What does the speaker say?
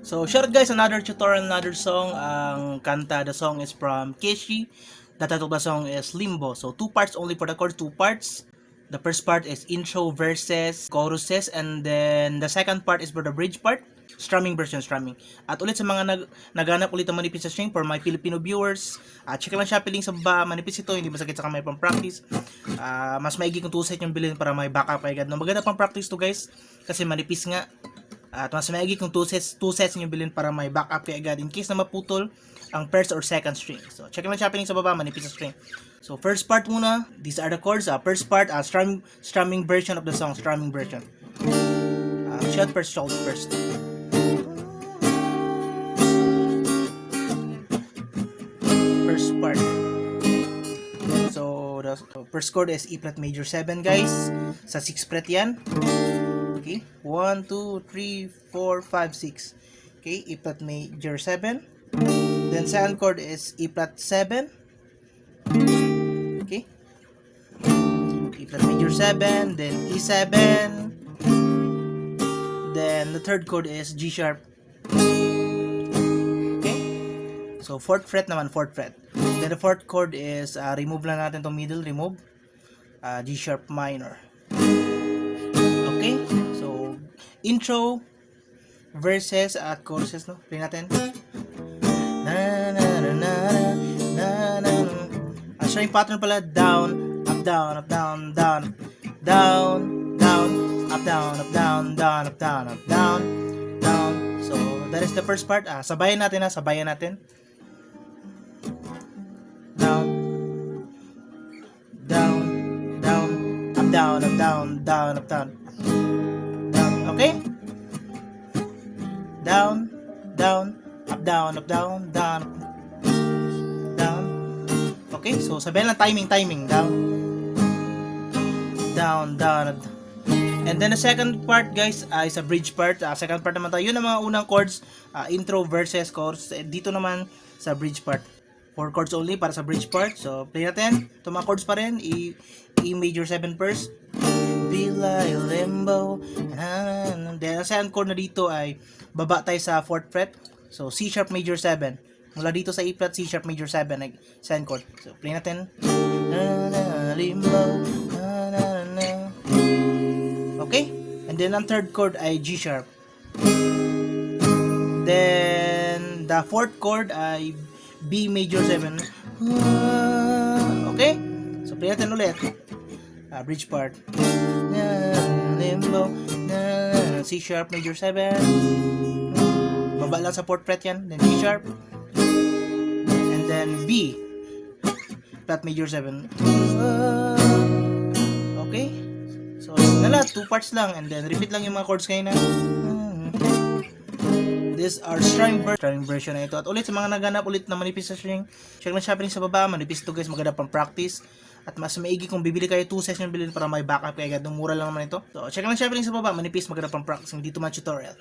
So, shout out guys, another tutorial, another song. Ang kanta, the song is from Keshi. The title of the song is Limbo. So, two parts only for the chords, two parts. The first part is intro, verses, choruses, and then the second part is for the bridge part. Strumming version, strumming. At ulit sa mga naghanap ulit ng manipis sa string for my Filipino viewers, check lang Shopee link sa baba. Manipis ito, hindi masakit sa kamay pang practice. Mas maigi kung 2 set yung bilhin para may backup kayo. No, maganda pang practice to guys, kasi manipis nga. At mas maigi kung 2 sets nyo bilhin para may backup kayo agad in case na maputol ang first or second string. So, check lang Shopee link sa baba, manipis sa string. So, first part muna, these are the chords. First part, strumming version of the song, strumming version. Shout first. First part. So, the first chord is E flat major 7 guys. Sa 6 fret yan. Okay, 1, 2, 3, 4, 5, 6. Okay, E flat major 7. Then second chord is E flat 7. Okay, E flat major 7, then E7. Then the third chord is G sharp. Okay, so 4th fret naman, 4th fret. Then the fourth chord is remove lang natin itong middle, remove. G sharp minor. Okay, so intro, verses at choruses, no? Play natin. Ang string pattern pala, down, up, down, up, down, down, down, down, up, down, up, down, down, up, down, up, down, down. So that is the first part. Sabayan natin, sabayan natin. Down, down, down, up, down, up, down, down, up, down, down. Okay? Down, down, up, down, up, down, down, down. Okay, so sabihin lang timing, down, down, down, up. And then the second part guys is a bridge part. Second part naman tayo, yun ang mga unang chords, intro, verses, chorus. Dito naman sa bridge part, 4 chords only para sa bridge part. So play natin, ito mga chords pa rin. E major 7 first, be like limbo. Then ang second chord na dito ay baba tayo sa 4th fret. So C sharp major 7. Mula dito sa E flat, C sharp major 7, second chord. So play natin. Limbo. Okay? And then ang third chord ay G sharp. Then the fourth chord ay B major 7. Okay? So play natin ulit. Bridge part. Limbo. C sharp major 7. Baba lang sa 4th fret yan. Then G sharp. And then B flat major 7. Okay? So, nala, 2 parts lang. And then repeat lang yung mga chords kayo na. These are strumming version na ito. At ulit sa mga naghanap ulit na manipis sa string, check lang Shopee sa baba. Manipis ito guys, maganda pang practice. At mas maigi kung bibili kayo 2 session bilhin para may backup kayo agad. Mura lang naman ito. So check lang Shopee sa baba. Manipis, maganda pang practice. Dito man tutorial.